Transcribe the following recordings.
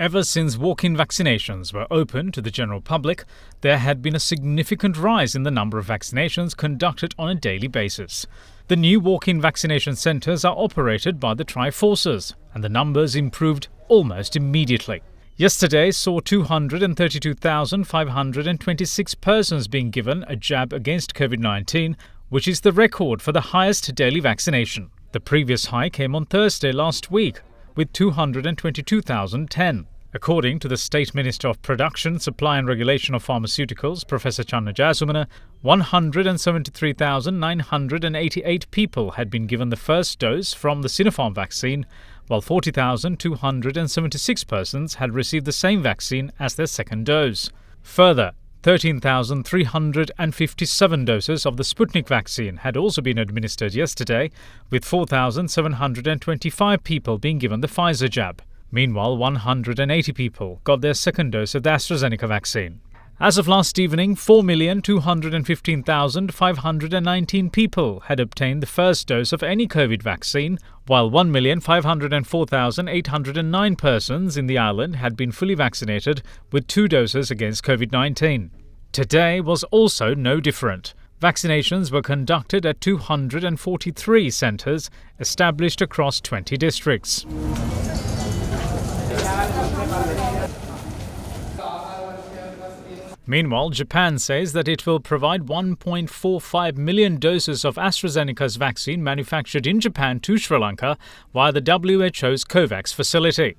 Ever since walk-in vaccinations were open to the general public, there had been a significant rise in the number of vaccinations conducted on a daily basis. The new walk-in vaccination centres are operated by the Tri-Forces, and the numbers improved almost immediately. Yesterday saw 232,526 persons being given a jab against COVID-19, which is the record for the highest daily vaccination. The previous high came on Thursday last week, with 222,010. According to the State Minister of Production, Supply and Regulation of Pharmaceuticals, Professor Channa Jayasumana, 173,988 people had been given the first dose from the Sinopharm vaccine, while 40,276 persons had received the same vaccine as their second dose. Further, 13,357 doses of the Sputnik vaccine had also been administered yesterday, with 4,725 people being given the Pfizer jab. Meanwhile, 180 people got their second dose of the AstraZeneca vaccine. As of last evening, 4,215,519 people had obtained the first dose of any COVID vaccine, while 1,504,809 persons in the island had been fully vaccinated with 2 doses against COVID-19. Today was also no different. Vaccinations were conducted at 243 centres established across 20 districts. Meanwhile, Japan says that it will provide 1.45 million doses of AstraZeneca's vaccine manufactured in Japan to Sri Lanka via the WHO's COVAX facility.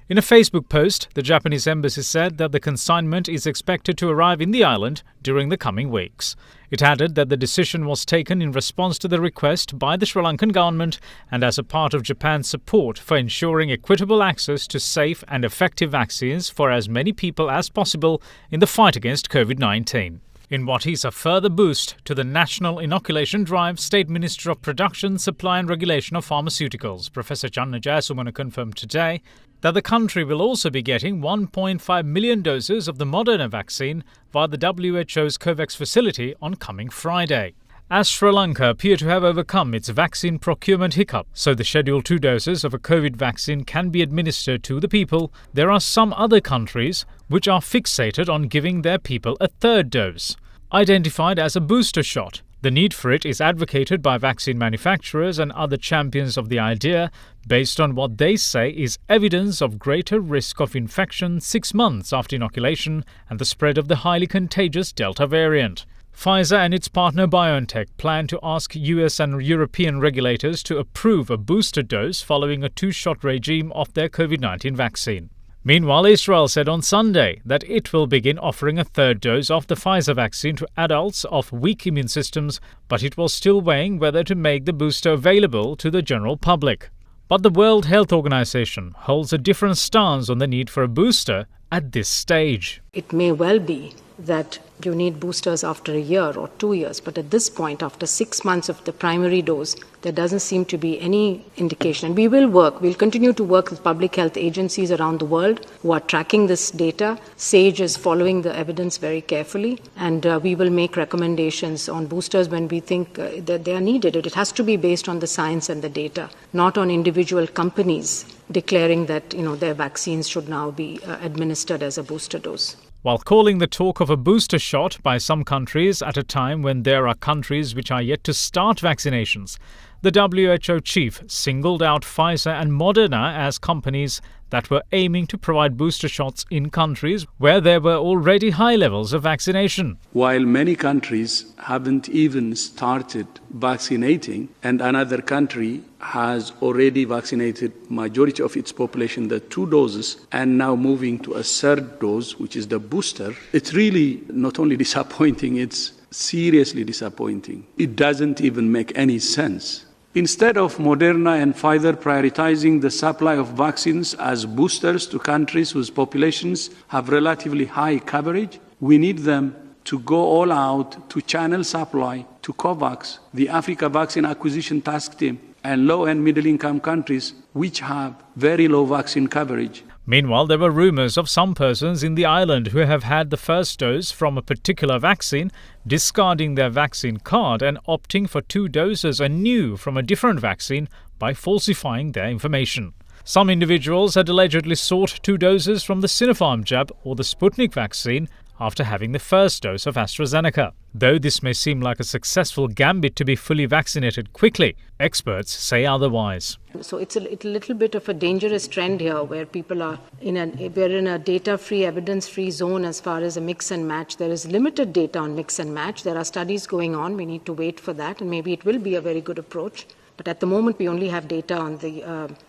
In a Facebook post, the Japanese embassy said that the consignment is expected to arrive in the island during the coming weeks. It added that the decision was taken in response to the request by the Sri Lankan government and as a part of Japan's support for ensuring equitable access to safe and effective vaccines for as many people as possible in the fight against COVID-19. In what is a further boost to the national inoculation drive, State Minister of Production, Supply and Regulation of Pharmaceuticals, Professor Channa Jayasumana, confirmed today that the country will also be getting 1.5 million doses of the Moderna vaccine via the WHO's COVAX facility on coming Friday. As Sri Lanka appear to have overcome its vaccine procurement hiccup, so the scheduled 2 doses of a COVID vaccine can be administered to the people, there are some other countries which are fixated on giving their people a 3rd dose. Identified as a booster shot, the need for it is advocated by vaccine manufacturers and other champions of the idea based on what they say is evidence of greater risk of infection 6 months after inoculation and the spread of the highly contagious Delta variant. Pfizer and its partner BioNTech plan to ask US and European regulators to approve a booster dose following a 2-shot regime of their COVID-19 vaccine. Meanwhile, Israel said on Sunday that it will begin offering a 3rd dose of the Pfizer vaccine to adults of weak immune systems, but it was still weighing whether to make the booster available to the general public. But the World Health Organization holds a different stance on the need for a booster at this stage. It may well be that you need boosters after a year or 2 years, but at this point, after 6 months of the primary dose, there doesn't seem to be any indication. And we'll continue to work with public health agencies around the world who are tracking this data. SAGE is following the evidence very carefully, and we will make recommendations on boosters when we think that they are needed. It has to be based on the science and the data, not on individual companies declaring that their vaccines should now be administered as a booster dose. While calling the talk of a booster shot by some countries at a time when there are countries which are yet to start vaccinations, the WHO chief singled out Pfizer and Moderna as companies that were aiming to provide booster shots in countries where there were already high levels of vaccination. While many countries haven't even started vaccinating, and another country has already vaccinated majority of its population, the 2 doses, and now moving to a 3rd dose, which is the booster, it's really not only disappointing, it's seriously disappointing. It doesn't even make any sense. Instead of Moderna and Pfizer prioritizing the supply of vaccines as boosters to countries whose populations have relatively high coverage, we need them to go all out to channel supply to COVAX, the Africa Vaccine Acquisition Task Team, and low and middle income countries which have very low vaccine coverage. Meanwhile, there were rumours of some persons in the island who have had the first dose from a particular vaccine discarding their vaccine card and opting for 2 doses anew from a different vaccine by falsifying their information. Some individuals had allegedly sought 2 doses from the Sinopharm jab or the Sputnik vaccine after having the first dose of AstraZeneca. Though this may seem like a successful gambit to be fully vaccinated quickly, experts say otherwise. So it's a little bit of a dangerous trend here where people are we're in a data-free, evidence-free zone as far as a mix and match. There is limited data on mix and match. There are studies going on. We need to wait for that, and maybe it will be a very good approach. But at the moment, we only have data on the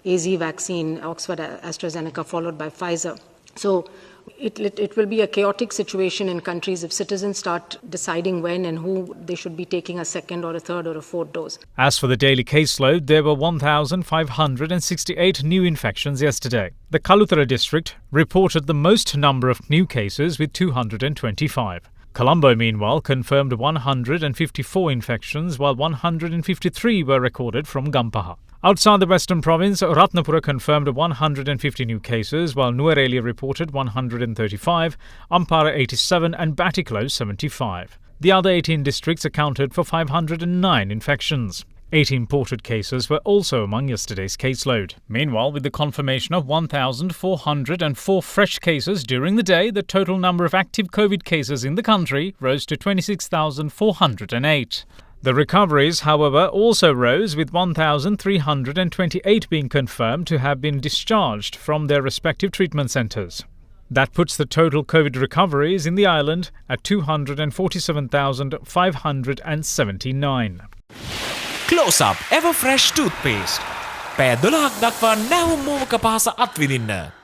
AZ vaccine, Oxford AstraZeneca, followed by Pfizer. So it will be a chaotic situation in countries if citizens start deciding when and who they should be taking a second or a third or a fourth dose. As for the daily caseload, there were 1,568 new infections yesterday. The Kalutara district reported the most number of new cases with 225. Colombo, meanwhile, confirmed 154 infections, while 153 were recorded from Gampaha. Outside the Western Province, Ratnapura confirmed 150 new cases, while Nuwara reported 135, Ampara 87 and Batticaloa 75. The other 18 districts accounted for 509 infections. 8 imported cases were also among yesterday's caseload. Meanwhile, with the confirmation of 1,404 fresh cases during the day, the total number of active COVID cases in the country rose to 26,408. The recoveries, however, also rose, with 1,328 being confirmed to have been discharged from their respective treatment centres. That puts the total COVID recoveries in the island at 247,579. Close Up Ever Fresh Toothpaste. පැය 12ක් දක්වා නැවුම් මූවක පහස අත්විඳින්න.